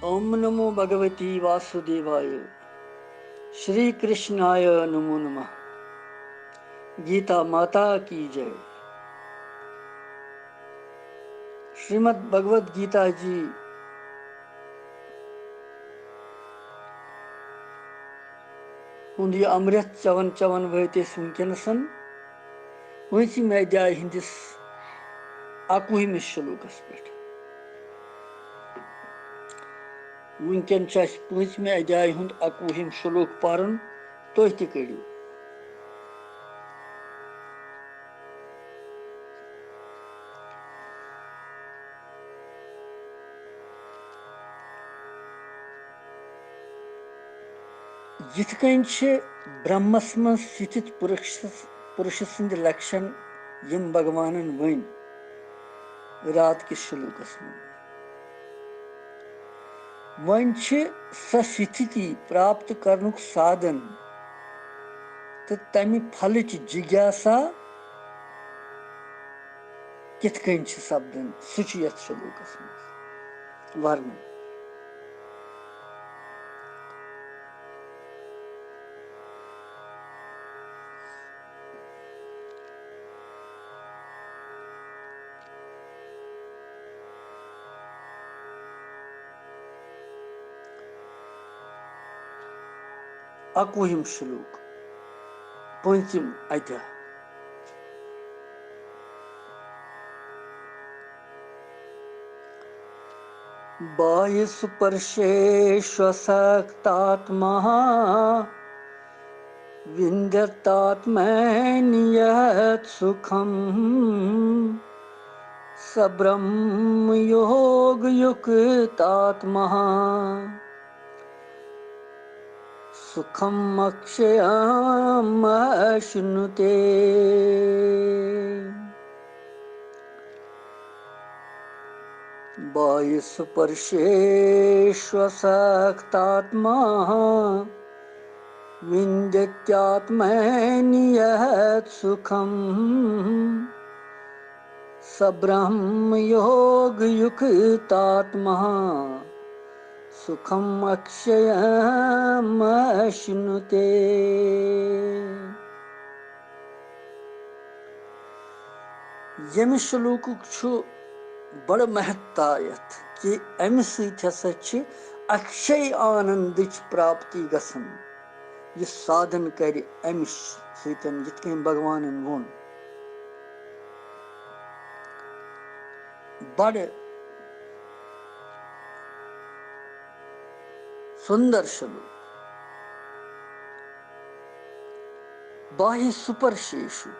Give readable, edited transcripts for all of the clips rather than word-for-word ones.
ओम नमो भगवती वासुदेवाय। श्री कृष्णाय नमो नमः। गीता माता की जय। श्रीमद् भगवद गीता जी हुंद यह अमृत चवन चवन वहत वनकनसन पंचम अध्याय हंदिस 11वें श्लोकस पे। वनकन पंचम अध्याय हुंद 11वें श्लोक पारन तुह ति करियो। यिथ कन ब्रह्मस मं स्थित पुरुष सिंद लक्षण यम भगवानन वन रात किस श्लोकस में। वन स स्थिति प्राप्त करनुक साधन तो तमि फलच जिज्ञासा किथ कन सपदन सह यथ श्लोकस में वर्णन। अकवहिम श्लोक पंचम अध्याय। बाह्य स्पर्शे श्वसक्तात्मा विन्दत्यात्मन्यत् सुखम् स ब्रह्म योगयुक्तात्मा सुखम् अक्षयम् अश्नुते। बाह्य स्पर्शे श्वसक्तात्मा विन्दत्यात्मन्यत् सुखम् स ब्रह्म योगयुक्तात्मा सुखम् अक्षयम् अश्नुते। यम श्लोक बड़ महत्ता यथ कि अमि ससा अक्षय आनंद प्राप्ति गसन। यह साधन कर अमिश सतन यिथ कन भगवान वोन। बड़ सुंदर श्लोक। बाह्य सुपर्शेषु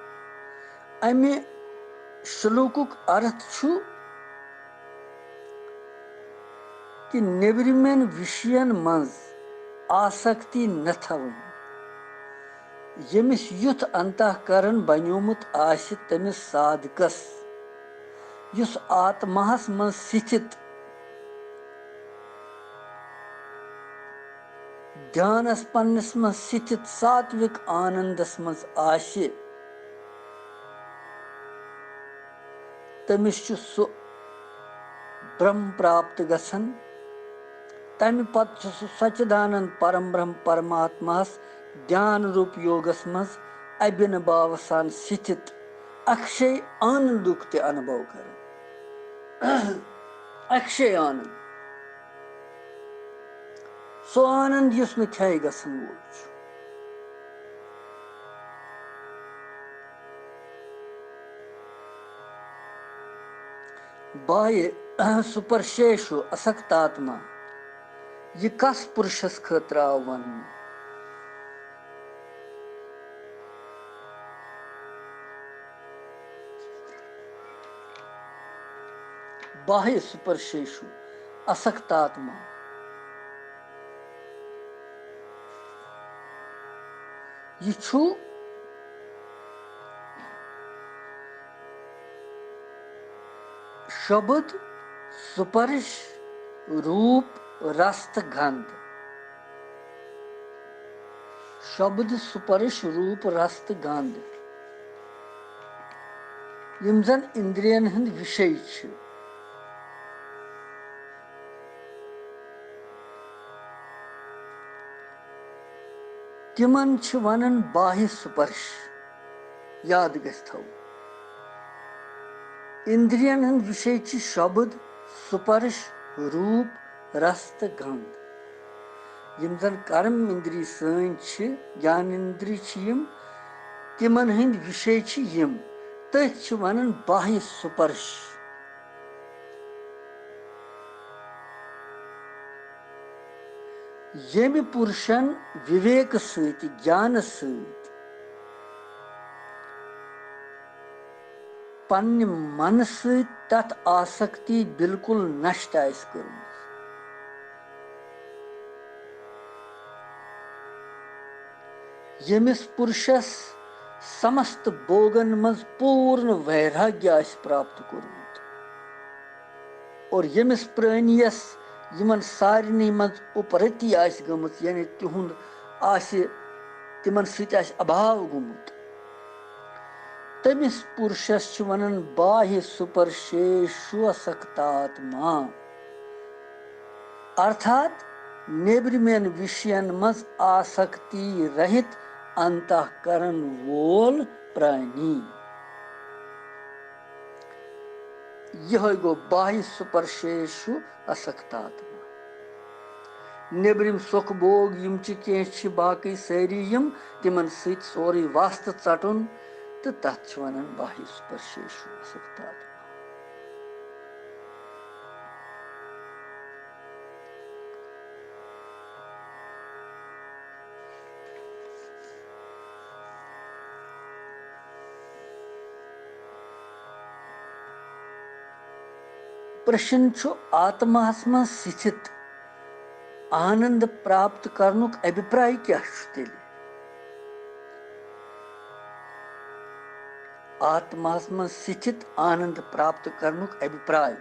अमि श्लोकुक अर्थ छु कि नेबरिमेन विषयन मंज आसक्ति न थवन। यमिस युथ अंतःकरण बन्योमुत आसि तमिस साधकस युस आत्मास मन स्थित ध्यानस पन्नस मन स्थित सात्विक आनंदस मज आसि तमिस सु ब्रह्म प्राप्त गसन। तमि पत सच्चिदानंद परम ब्रह्म परमात्मास ध्यान रूप योगस मज अभिनभाव सान स्थित अक्षय आनंदुक ते अनुभव कर। अक्षय आनंद सो आनंद युस न खे गसन वोल। बाह्य सुपर्शेषु असक्तात्मा यह कस पुरुषस खतर आव वन। बाह्य स्पर्शेषु असक्तात्मा यह शब्द स्पर्श रूप रस गंध। शब्द स्पर्श रूप रस गंध यम जन इंद्रियन हंद विषय छ। तिमन छ वनन बाह्य स्पर्श याद गछ थो इंद्रियन हंद विषय छ शब्द स्पर्श रूप रस तो गंध यम जन कर्म इंद्री सन छ ज्ञान इंद्री छ यम तिमन हंद विषय छ यम तथ छ वनन बाह्य स्पर्श यम पुरुषन विवेक सहित ज्ञान सहित पन्ने मन सहित तथ आसक्ति बिल्कुल नष्ट आइस कर्म यमिस पुरुषस समस्त भोगन मज पूर्ण वैराग्य आइस प्राप्त कर्मुत और यमिस प्राणियस यमन सारनी मज उपरति आइस गमुत यानी तिहुंद आसि तिमन सहित आइस अभाव गुमुत तमिस पुरुषस छ वनन बाह्य सुपर्शेषु असक्तात्मा अर्थात नेब्रिमेन विषयन मज आसक्ति रहित अंतःकरण वोल प्राणी यह गो बाह्य सुपर्शेषु असक्तात्मा नेब्रिम सुख भोग यम च बाकी सारी यम तिमन सहित सोरी वास्त चटुन तो तथ वनन बाह्य स्पर्शेषु असक्तात्मा प्रश्न छु आत्मास में स्थित आनंद प्राप्त करनुक अभिप्राय क्या तेल आत्मास में स्थित आनंद प्राप्त करनुक अभिप्राय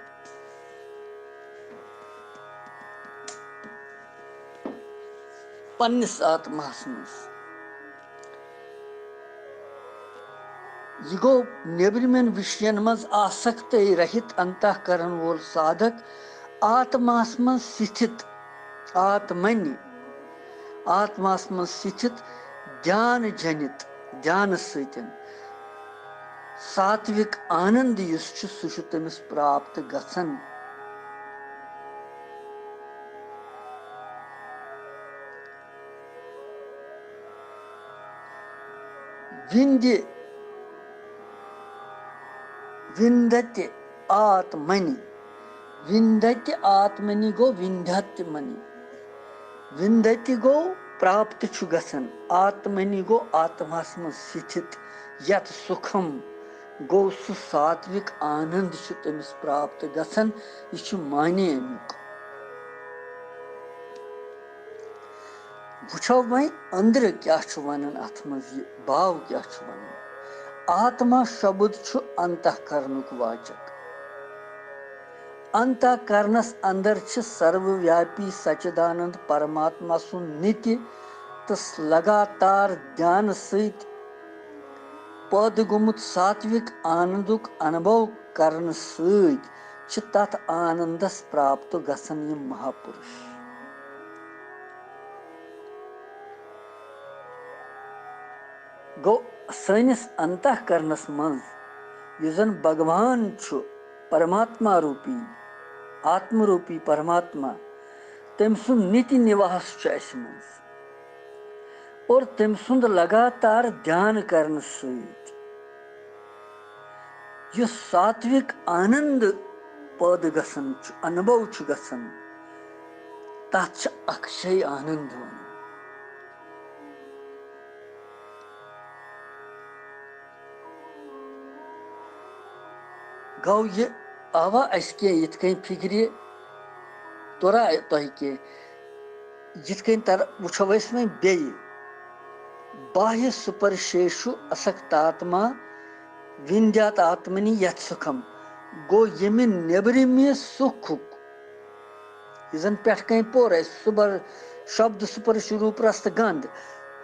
पन्निस आत्मास में यह गो नेब्रिमेन विषयन मज आसक्त रहित अंतःकरण वोल साधक आत्मास में स्थित आत्मनि आत्मास में स्थित ध्यान जनित ध्यान सतन सात्विक आनंद युस सह तमिस प्राप्त गसन विंध्य विंदत्य आत्मनि विंदत्य आत्मनि गो विंध्यत्य मनि विंदत्य गो प्राप्त छु गसन आत्मनि गो आत्मास में स्थित यत सुखम गो सु सात्विक आनंद छु तमिस प्राप्त गसन यह छु माने अमुक वुछो वही अंदर क्या छु वनन अथ मज भाव क्या छु वनन आत्मा शब्द छु अंतःकरणुक वाचक अंतःकरणस अंदर छ सर्वव्यापी सच्चिदानंद परमात्मा सुन नित्य तो लगातार ध्यान सहित पद गुमुत सात्विक आनंदुक अनुभव करन सहित छ तथ आनंदस प्राप्त गसन यम महापुरुष गो सैनिस अंतःकरणस मज युजन भगवान छु परमात्मा रूपी आत्म रूपी परमात्मा तम सुंद नित्य निवास छु अस मज और तम सुंद लगातार ध्यान करन सहित यह सात्विक आनंद पद गसन छु अनुभव छु गसन तथ छ अक्षय आनंद वन गौ ये आवा अस यथ कन फिक्र तोरा तह के यथ कन तर वुछो में बे बाह्य सुपर्शेषु असक्तात्मा विंध्यात आत्मनि यथ सुखम गो यमि नेबरिम सुखुक जन पे कन पोर सुबर शब्द स्पर्श रूप रस्त गंध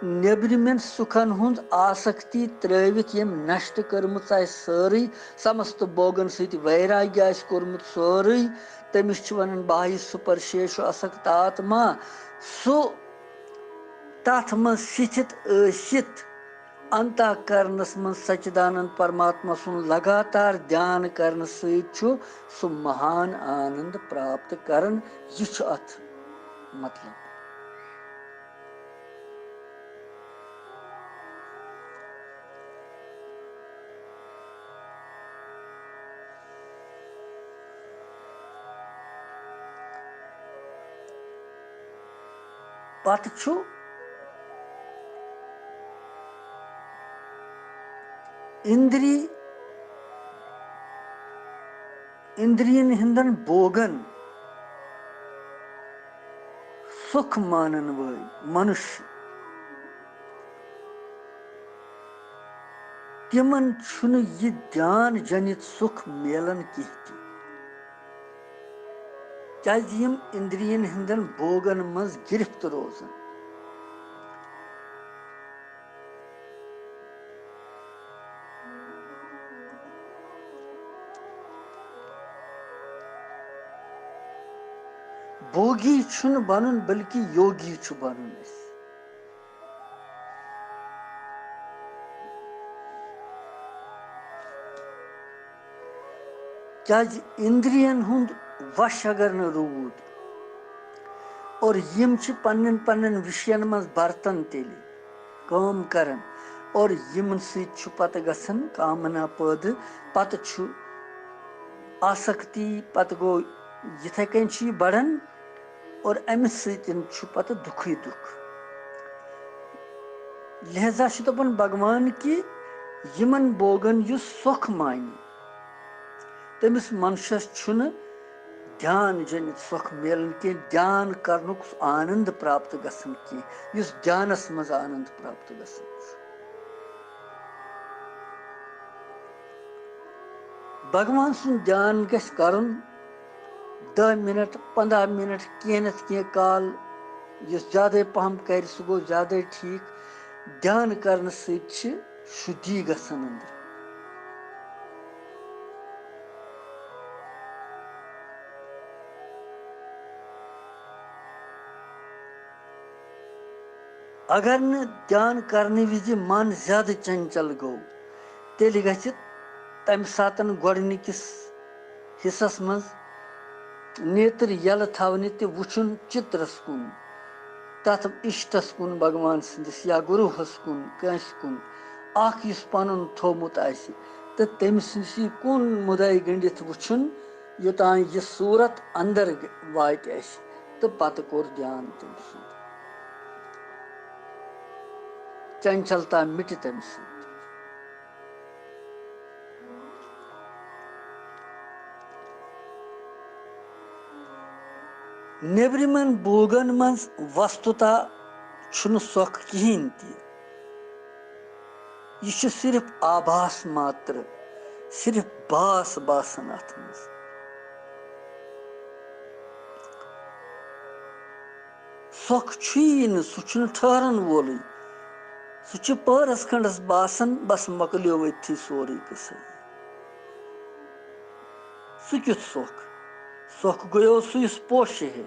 नेबरिमेन सुखन हुंद आसक्ति त्रवित यम नष्ट कर्मुत सारी समस्त भोगन सहित वैराग्य आस कोर्मुत सारी तमिस वन बाह्य सुपर्शेषु असक्त आत्मा सु तथ मं स्थित आसित अंतःकरणस मं सच्चिदानंद परमात्मा सुन लगातार ध्यान करने सु सु महान आनंद प्राप्त करन। यह अथ मतलब। पत छु इंद्रियन हिंदन बोगन सुख मानन वल मनुष्य तिमन छुन यह ध्यान जनित सुख मिलन कह क्या इंद्रियन हिंदन बोगन मज गिरफ्त रोजन। भोगी छुन बनन बल्कि योगी छु बनन। क्या इंद्रियन हुंद वश अगर न रूद और यम पन्न पन्न विषयन मज बर्तन तेल काम करन और यमन सत पत गसन कामना पैद पत छु आसक्ति पत गो यथे कन बढ़न और अमिस सतन पत दुख ही दुख। लिहाजा दपन भगवान कि यमन बोगन युस सुख मानी तमिस मनुष्यस छुन ध्यान जनित सुख मिलन के ध्यान करनुक आनंद प्राप्त गसन की युस ध्यानस मज आनंद प्राप्त गसन। भगवान सुन ध्यान गस करन 10 मिनट 15 मिनट कह काल युस ज्यादा पहम कर सह गो ज्यादा ठीक। ध्यान करने सत शुद्धि गसन अंदर। अगर न ध्यान करने विज मन ज्यादा चंचल गो तेल गि तम सातन गोडनिकिस हिस्सस मज नेत्र यल थवने ते वुचुन चित्रस कुन तथ इष्टस कुन भगवान सिंदिस या गुरुहस कुन कंस कुन आख युस पनुन थोमुत आसि तो तम सिंदि कुन मुदय गंडित वुचुन योतान यह सूरत अंदर वात तो पत कोर ध्यान तम सुन चंचलता मिट तम सुन। नेब्रिमन बोगन मज वस्तुता छुन सुख कहें यह सिर्फ आभास मात्र सिर्फ बास बासन अथ मज। सुख सह ठहरन वोल सह पहरस खंडस बासन बस मकलियो अथी सोरे किस सह क्युत सुख सुख गयो सह पोश है।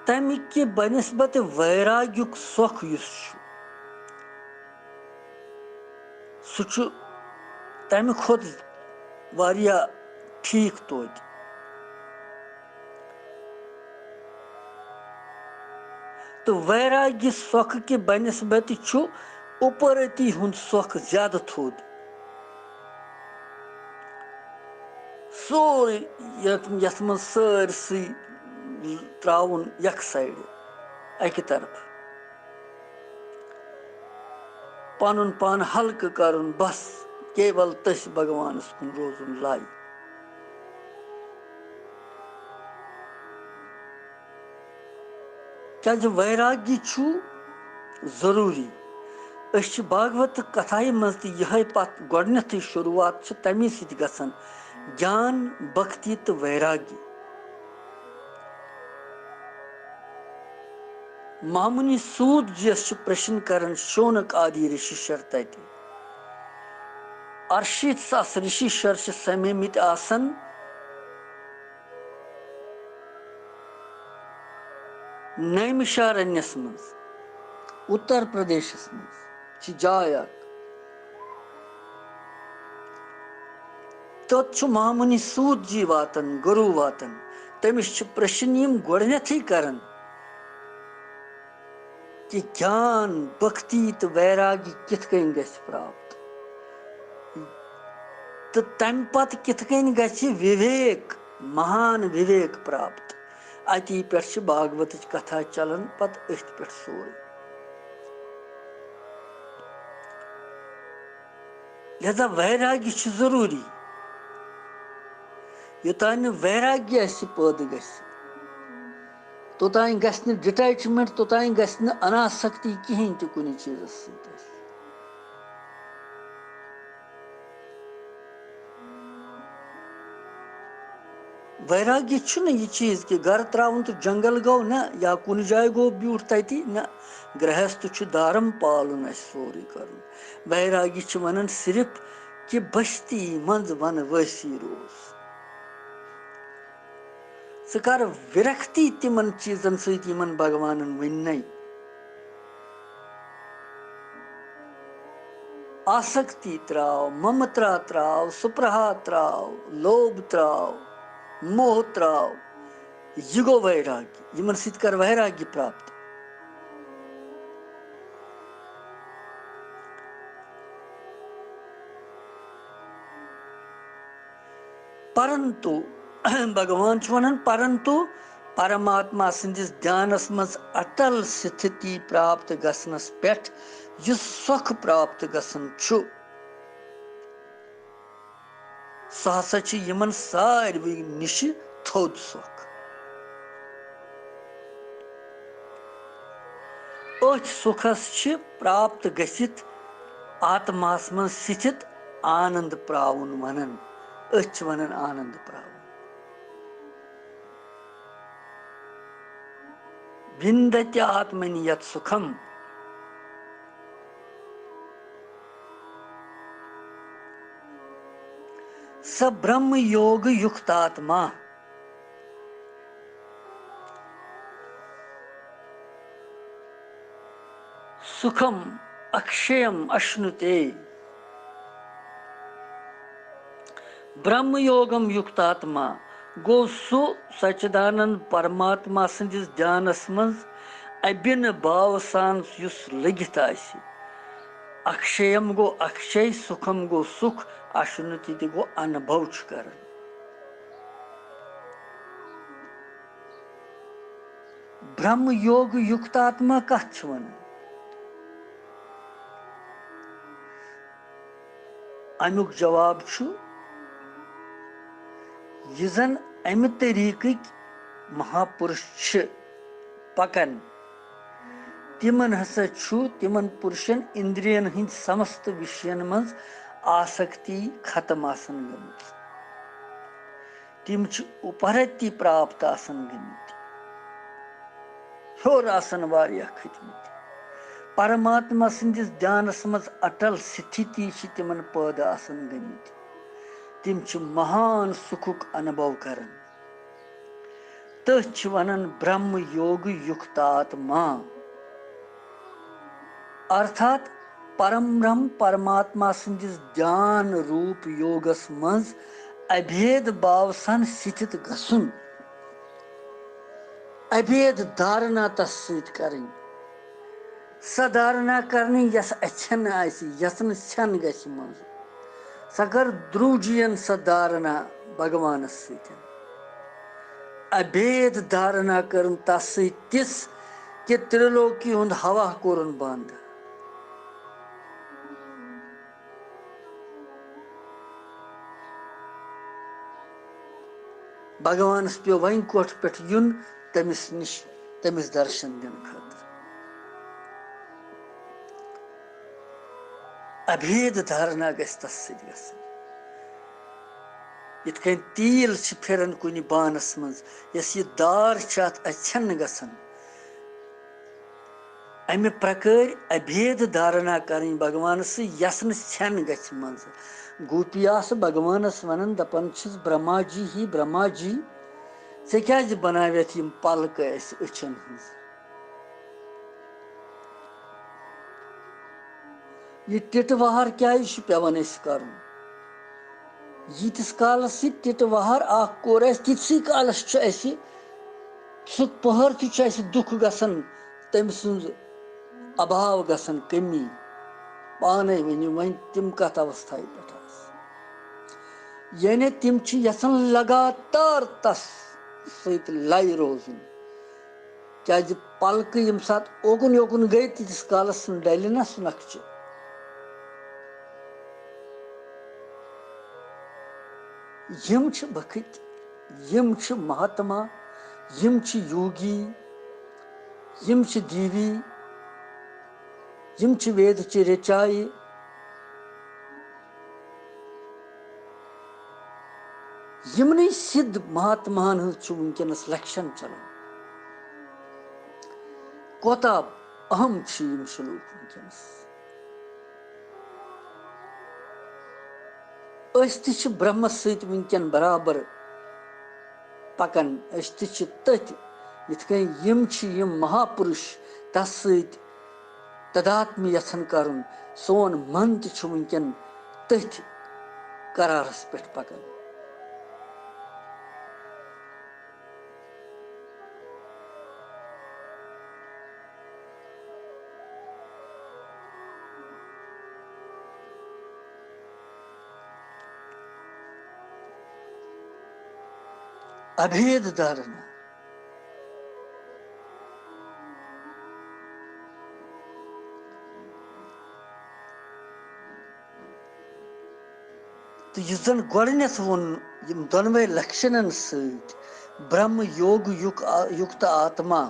तमिक के बनस्बत वैराग्युक सुख सह तम खुद वारिया ठीक तोत। तो वैराग्य सुख के बनस्बत उपरती हुंद सुख ज्यादा थोद सोर यथ मज सारसी त्राउन यक साइड अकि तरफ पनुन पान हल्क करुन बस केवल तस भगवान कुन रोजुन लाई। क्या वैराग्य जरूरी भागवत कथाई मज यह पत गोडनथी शुरुआत तमी सत गसन ज्ञान भक्ति तो वैराग्य। मामुनि सूद जिस प्रश्न करन शौनक आदि ऋषि शर तत 68,000 ऋषि शर समेमित आसन नैमिषारण्यस मज उत्तर प्रदेशस मज जाय तोत महामुनि सूत जी वातन गुरु वातन तमिस प्रश्न गोडनेथै करन कि ज्ञान भक्ति तो वैराग्य कित कन गछ प्राप्त तो तम पत कित कन गछ विवेक महान विवेक प्राप्त अति पे भागवत कथा चलन पत अथ पे सोई लिहाजा वैराग्य जरूरी योतान वैराग्य पैद गछ तोतान गछ डिटैचमेंट तोतान गछ अनासक्ति कहें तो कुछ चीज वैराग्य यह चीज कि घर त्रावन तो जंगल गो न या कुन जाय गो ब्यूट तति न गृहस्थ दारम पालन सोरी कर वैराग्य वन सिर्फ कि बस्ती मंज वनवासी रोज स कर विरक्ति तिमन चीजन सतन भगवान वन आसक्ति त्राव ममत्रा त्राव सुप्रहा त्राव लोभ त्राव मोह त्राव यह गो वैराग्य यमन सत कर वैराग्य प्राप्त परंतु भगवान वन परंतु परमात्मा सिंदिस ध्यानस मज अटल स्थिति प्राप्त गसनस पेठ युस सुख प्राप्त गसन छु सह हसा यमन सारवी निश थोद सुख अथ सुखस प्राप्त गसित आत्मास मज स्थित आनंद प्रावन वनन अथ वनन आनंद प्रावन विंदत्य आत्मनि यत् सुखम स ब्रह्म योग युक्तात्मा सुखम अक्षयम अश्नुते ब्रह्म योगम युक्तात्मा गो सु सच्चिदानंद परमात्मा संदिस ध्यानस मज अबिन भाव सान युस लगित आसि अक्षयम गो अक्षय सुखम गो सुख अश्नुति गो अनुभव कर ब्रह्म योग युक्तात्मा कथ वन अमुक जवाब यह जन अमि तरीक महापुरुष पकन तिमन हसा तिमन पुरुषन इंद्रियन हिंद समस्त विषयन मज आसक्ति खत्म आसन गमत तिम उपरति प्राप्त आसन गमत होर आसन वारिया खतमत परमात्मा सिंदिस ध्यानस मज अटल स्थिति तिमन पैदा आसन गमत तिम महान सुखुक अनुभव करन तथ वनन ब्रह्म योग युक्तात्मा अर्थात परम ब्रह्म परमात्मा सिंदिस ध्यान रूप योगस मज अभेद भाव सन स्थित गसुन अभेद धारणा तस सत करन सधारणा करनी यस अच्छन आसि यसन छन गछ मज सकर द्रुजियन सधारणा भगवान सत अभेद धारणा करन तस तिस कि त्रिलोकी हुंद हवा कोरन बंद भगवान पे वन कोठ पे युन तमिस निश तमिस दर्शन दिन खतर अभेद धारणा गस तस इत कन तील फिरन कुन बानस मज यस यह दार अच्छन गसन अमि प्रकार अभेद धारणा करनी भगवान से यसन छन गछ मज गोपियास भगवानस वनन दपन ब्रह्मा जी ही ब्रह्मा जी से क्या बनावियत यम पलक अछन हज ये टिटवाहर क्या पेवान करुन यीतिस कालस टिटवाहर कोर तिथसी कालस सह पहर तह दुख गसन तम सुंद अभाव गसन कमी पाने वनु वन तिम कत अवस्था पे यानी तिम यसन लगातार तस सत लय रोजुन क्या पलक यम सात ओकुन योकुन गई तीस कालस डल ना सह नक्श यम बखत यम महात्मा यम योगी यम दीवी यम वेद च रचाए यमन सिद्ध महात्मान वनकस लक्षण चलान कोता अहम श्लोक वनकस ब्रह्म सत वनकन बराबर पकन तथ यम महापुरुष तस सत तदात्म यथन करन सोन मन तनकन तथ करारस पे पकन अभेद धारणा तो यह जन गोडनेथ वोन यम दोनवे लक्षणन सत ब्रह्म योग युक्त आत्मा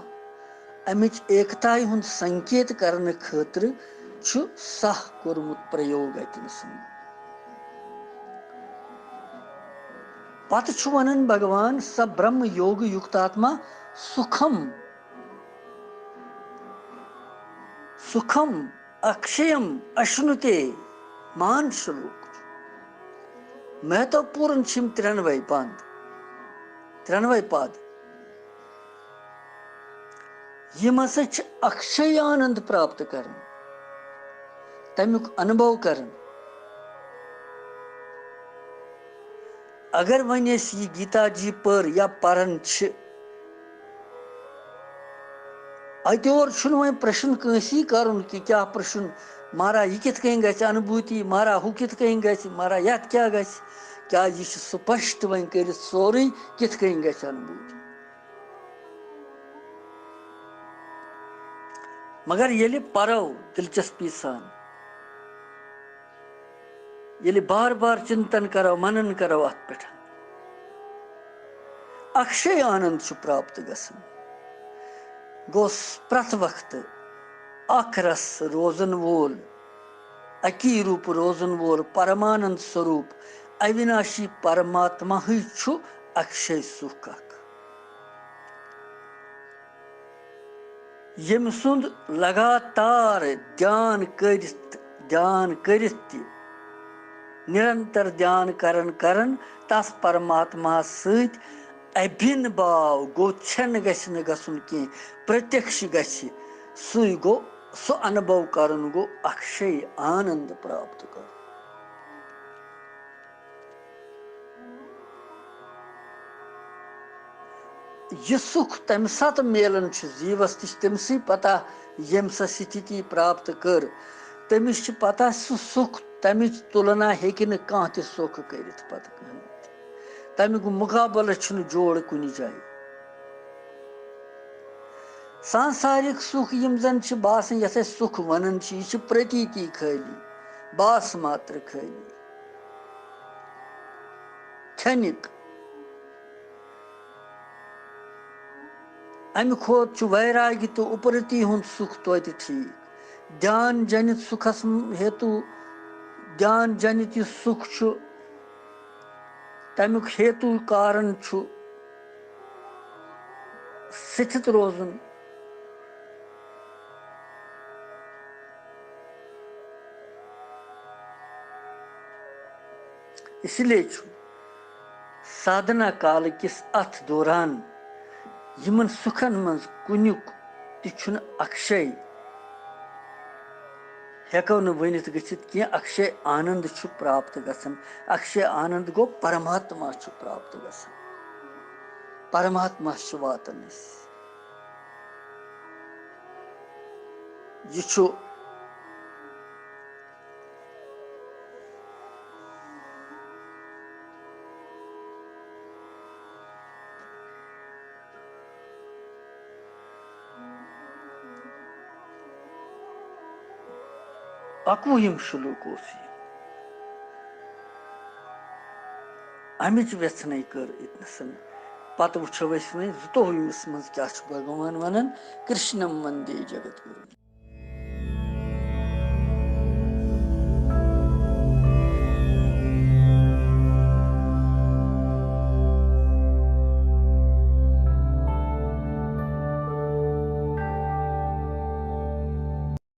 अमिच एकताई हुंद संकेत करने खतर छु सह कोरमुत प्रयोग अतनस पत छु वनन भगवान स ब्रह्म योग युक्त आत्मा सुखम सुखम अक्षयम अश्नुते मान श्लोक महत्वपूर्ण छिम त्रेनवे पद यम हसा अक्षय आनंद प्राप्त कर तमुक अनुभव कर अगर वन ये गीता जी पर या परन अतोर वन प्रश्न कंसी करुन कि क्या प्रश्न मारा यह कित कहीं गि अनुभूति मारा हु कित कहीं गि मारा यत क्या गि क्या यह स्पष्ट वन कर सोरे कित कहीं गि अनुभूति मगर ये परो दिलचस्पी सान ये बार बार चिंतन करो मनन करो अत पे अक्षय आनंद प्राप्त गसन गोस प्रत वक्त अखरस रोजन वोल अकी रूप रोजन वोल परमानंद स्वरूप अविनाशी परमात्मा ही छु अक्षय सुख यम सुंद लगातार ध्यान करित निरंतर ध्यान करन तस परमात्मा सत अभिन्न भाव गो छन गन गसन की प्रत्यक्ष गि सुई गो सो अनुभव करन गो अक्षय आनंद प्राप्त कर यह सुख तम सत मेलन जीवस तमस पता यम सा स्थिति प्राप्त कर तमिस पता सह सुख तमिच तुलना हेकि न कह त सुख कर तमिक मुकाबल जोड़ कुन जाए सांसारिक सुख यम जन बासन यथ सुख वनन यह प्रतीति खाली बास मात्र खाली क्षणिक अमि खोत वैराग्य तो उपरति हुंद सुख तो ठीक ध्यान जनित सुखस हेतु ध्यान जनित सुख तमुक हेतु कारण स्थित रोजन इसलिए साधना काल किस अथ दौरान यमन सुखन मज कुनुक ति अक्षय हेको न वनित गछित कि अक्षय आनंद छु प्राप्त गसन। अक्षय आनंद गो परमात्मा छु प्राप्त गसन, परमात्मा छु वातन यह छु अकुहिम श्लोक अमिच व्यथन कर इतनसन पत वो वह 12 मज क्या भगवान वन कृष्णम वंदे जगत गुरु।